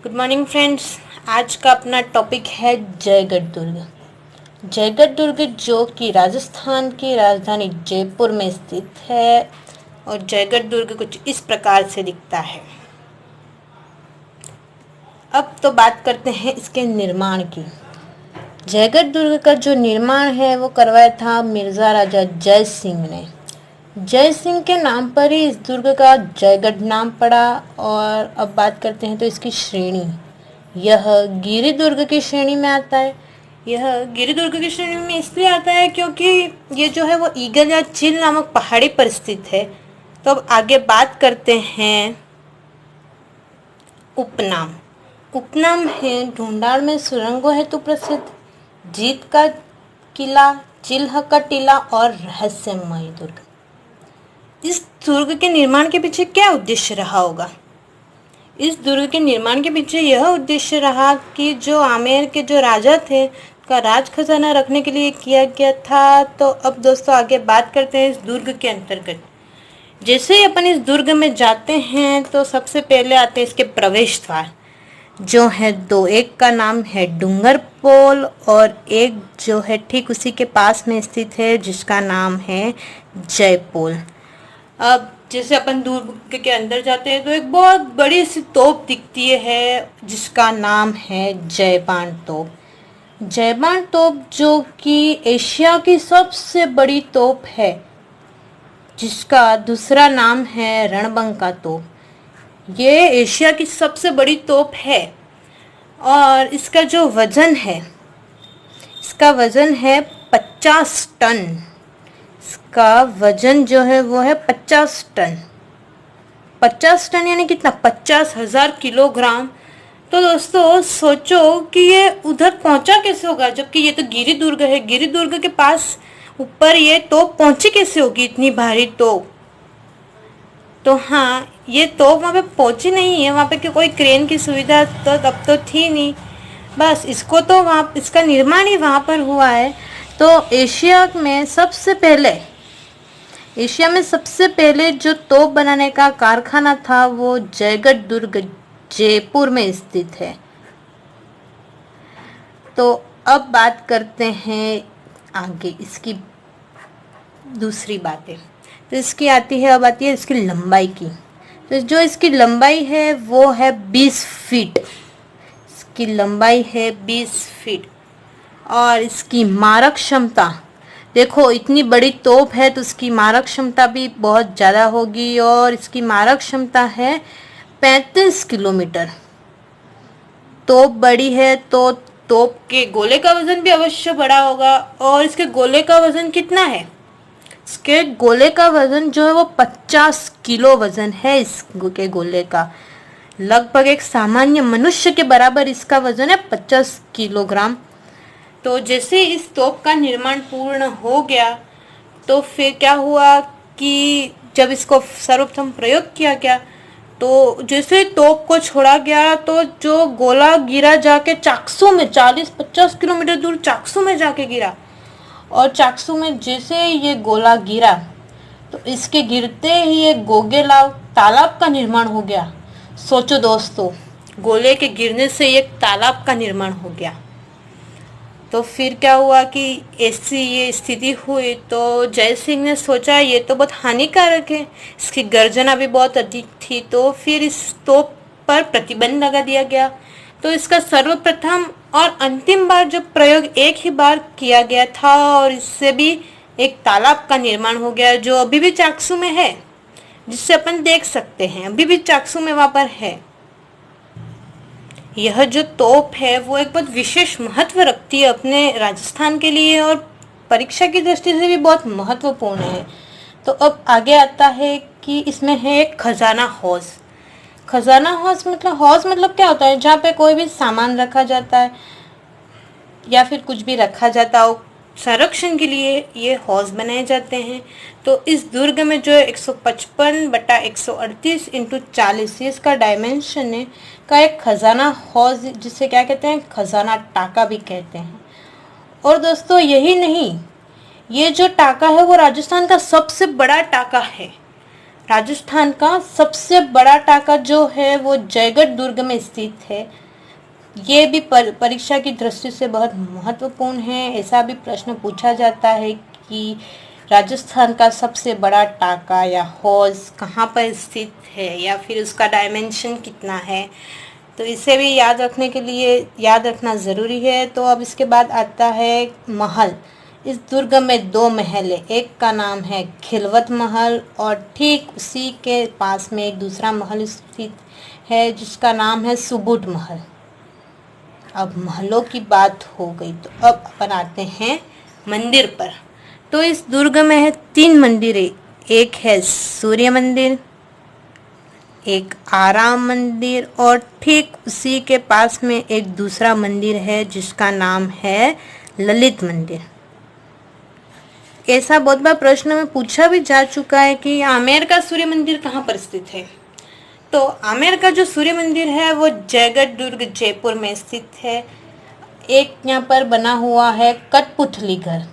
Good morning friends. आज का अपना टॉपिक है जयगढ़ दुर्ग। जयगढ़ दुर्ग जो कि राजस्थान की राजधानी जयपुर में स्थित है और जयगढ़ दुर्ग कुछ इस प्रकार से दिखता है। अब तो बात करते हैं इसके निर्माण की। जयगढ़ दुर्ग का जो निर्माण है वो करवाया था मिर्ज़ा राजा जय सिंह ने। जय सिंह के नाम पर ही इस दुर्ग का जयगढ़ नाम पड़ा। और अब बात करते हैं तो इसकी श्रेणी, यह गिरि दुर्ग की श्रेणी में आता है। यह गिरि दुर्ग की श्रेणी में इसलिए आता है क्योंकि ये जो है वो ईगल या चील नामक पहाड़ी पर स्थित है। तो अब आगे बात करते हैं उपनाम। उपनाम है ढूंढाड़ में सुरंगों हेतु प्रसिद्ध, जीत का किला, चिल्ह का टीला और रहस्यमय दुर्ग। इस दुर्ग के निर्माण के पीछे क्या उद्देश्य रहा होगा? इस दुर्ग के निर्माण के पीछे यह उद्देश्य रहा कि जो आमेर के जो राजा थे का राज खजाना रखने के लिए किया गया था। तो अब दोस्तों आगे बात करते हैं इस दुर्ग के अंतर्गत। जैसे ही अपन इस दुर्ग में जाते हैं तो सबसे पहले आते हैं इसके प्रवेश द्वार, जो है दो, एक का नाम है डूंगरपोल और एक जो है ठीक उसी के पास में स्थित है जिसका नाम है जयपोल। अब जैसे अपन दुर्ग के अंदर जाते हैं तो एक बहुत बड़ी सी तोप दिखती है जिसका नाम है जयबान तोप। जयबान तोप जो कि एशिया की सबसे बड़ी तोप है, जिसका दूसरा नाम है रणबंका तोप। ये एशिया की सबसे बड़ी तोप है और इसका जो वजन है, इसका वजन है 50 टन। इसका वजन जो है वो है 50 टन। 50 टन यानी कितना? 50,000 किलोग्राम। तो दोस्तों सोचो कि ये उधर पहुंचा कैसे होगा, जबकि ये तो गिरि दुर्ग है। गिरि दुर्ग के पास ऊपर ये तोप पहुंची कैसे होगी, इतनी भारी तोप? तो हाँ, ये तोप वहाँ पे पहुंची नहीं है। वहाँ पे कोई क्रेन की सुविधा तो तब तो थी नहीं। बस इसको तो वहाँ इसका निर्माण ही वहाँ पर हुआ है। तो एशिया में सबसे पहले जो तोप बनाने का कारखाना था वो जयगढ़ दुर्ग जयपुर में स्थित है। तो अब बात करते हैं आगे इसकी दूसरी बातें। तो इसकी अब आती है इसकी लंबाई की। तो जो इसकी लंबाई है वो है 20 फीट। इसकी लंबाई है 20 फीट। और इसकी मारक क्षमता, देखो इतनी बड़ी तोप है तो इसकी मारक क्षमता भी बहुत ज़्यादा होगी। और इसकी मारक क्षमता है 35 किलोमीटर। तोप बड़ी है तो तोप के गोले का वजन भी अवश्य बड़ा होगा। और इसके गोले का वजन कितना है? इसके गोले का वजन जो है वो 50 किलो वजन है। इसके गोले का लगभग एक सामान्य मनुष्य के बराबर इसका वजन है, 50 किलोग्राम। तो जैसे इस तोप का निर्माण पूर्ण हो गया तो फिर क्या हुआ कि जब इसको सर्वप्रथम प्रयोग किया गया तो जैसे तोप को छोड़ा गया तो जो गोला गिरा जाके चाकसू में 40-50 किलोमीटर दूर चाकसू में जाके गिरा। और चाकसू में जैसे ये गोला गिरा तो इसके गिरते ही एक गोगेलाव तालाब का निर्माण हो गया। सोचो दोस्तों, गोले के गिरने से एक तालाब का निर्माण हो गया। तो फिर क्या हुआ कि ऐसी ये स्थिति हुई तो जय सिंह ने सोचा ये तो बहुत हानिकारक है, इसकी गर्जना भी बहुत अधिक थी। तो फिर इस तोप पर प्रतिबंध लगा दिया गया। तो इसका सर्वप्रथम और अंतिम बार जो प्रयोग एक ही बार किया गया था और इससे भी एक तालाब का निर्माण हो गया जो अभी भी चाकसू में है, जिससे अपन देख सकते हैं अभी भी चाकसू में वहाँ पर है। यह जो तोप है वो एक बहुत विशेष महत्व रखती है अपने राजस्थान के लिए और परीक्षा की दृष्टि से भी बहुत महत्वपूर्ण है। तो अब आगे आता है कि इसमें है एक खजाना हौज। खजाना हौज मतलब क्या होता है? जहाँ पे कोई भी सामान रखा जाता है या फिर कुछ भी रखा जाता हो, संरक्षण के लिए ये हौज बनाए जाते हैं। तो इस दुर्ग में जो 155/138 × 40 इसका डायमेंशन है का एक खजाना हौज, जिसे क्या कहते हैं? खजाना टाका भी कहते हैं। और दोस्तों यही नहीं, ये जो टाका है वो राजस्थान का सबसे बड़ा टाका है। राजस्थान का सबसे बड़ा टाका जो है वो जयगढ़ दुर्ग में स्थित है। ये भी परीक्षा की दृष्टि से बहुत महत्वपूर्ण है। ऐसा भी प्रश्न पूछा जाता है कि राजस्थान का सबसे बड़ा टाका या हौज कहाँ पर स्थित है या फिर उसका डायमेंशन कितना है। तो इसे भी याद रखने के लिए याद रखना ज़रूरी है। तो अब इसके बाद आता है महल। इस दुर्ग में 2 महल है, एक का नाम है खिलवत महल और ठीक उसी के पास में एक दूसरा महल स्थित है जिसका नाम है सुबुट महल। अब महलों की बात हो गई तो अब अपन आते हैं मंदिर पर। तो इस दुर्ग में है 3 मंदिर है। एक है सूर्य मंदिर, एक आराम मंदिर और ठीक उसी के पास में एक दूसरा मंदिर है जिसका नाम है ललित मंदिर। ऐसा बहुत बार प्रश्न में पूछा भी जा चुका है कि आमेर का सूर्य मंदिर कहाँ पर स्थित है। तो आमेर का जो सूर्य मंदिर है वो जयगढ़ दुर्ग जयपुर में स्थित है। एक यहाँ पर बना हुआ है कठपुतली घर।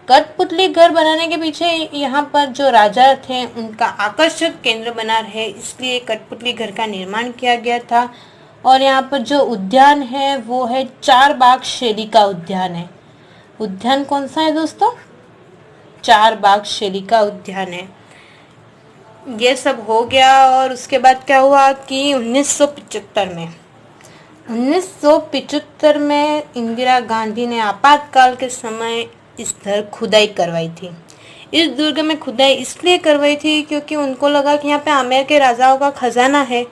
कठपुतली घर बनाने के पीछे यहाँ पर जो राजा थे उनका आकर्षक केंद्र बना रहे, इसलिए कठपुतली घर का निर्माण किया गया था। और यहाँ पर जो उद्यान है वो है 4 बाग शैली का उद्यान है। उद्यान कौन सा है दोस्तों? 4 बाग शैली का उद्यान है। ये सब हो गया और उसके बाद क्या हुआ कि 1975 में इंदिरा गांधी ने आपातकाल के समय इस खुदाई करवाई थी। इस दुर्ग में खुदाई इसलिए करवाई थी क्योंकि उनको लगा कि यहाँ पे आमेर के राजाओं का खजाना है,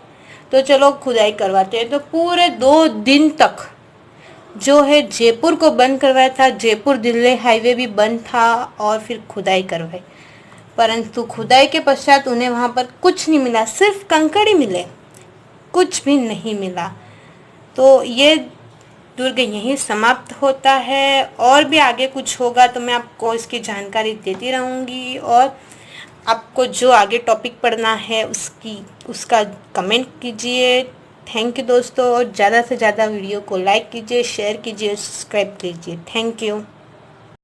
तो चलो खुदाई करवाते हैं। तो पूरे 2 दिन तक जो है जयपुर को बंद करवाया था। जयपुर दिल्ली हाईवे भी बंद था और फिर खुदाई करवाई, परंतु खुदाई के पश्चात उन्हें वहाँ पर कुछ नहीं मिला, सिर्फ कंकड़ ही मिले, कुछ भी नहीं मिला। तो ये दुर्ग यहीं समाप्त होता है। और भी आगे कुछ होगा तो मैं आपको इसकी जानकारी देती रहूँगी। और आपको जो आगे टॉपिक पढ़ना है उसका कमेंट कीजिए। थैंक यू दोस्तों। और ज़्यादा से ज़्यादा वीडियो को लाइक कीजिए, शेयर कीजिए, सब्सक्राइब कीजिए। Thank you.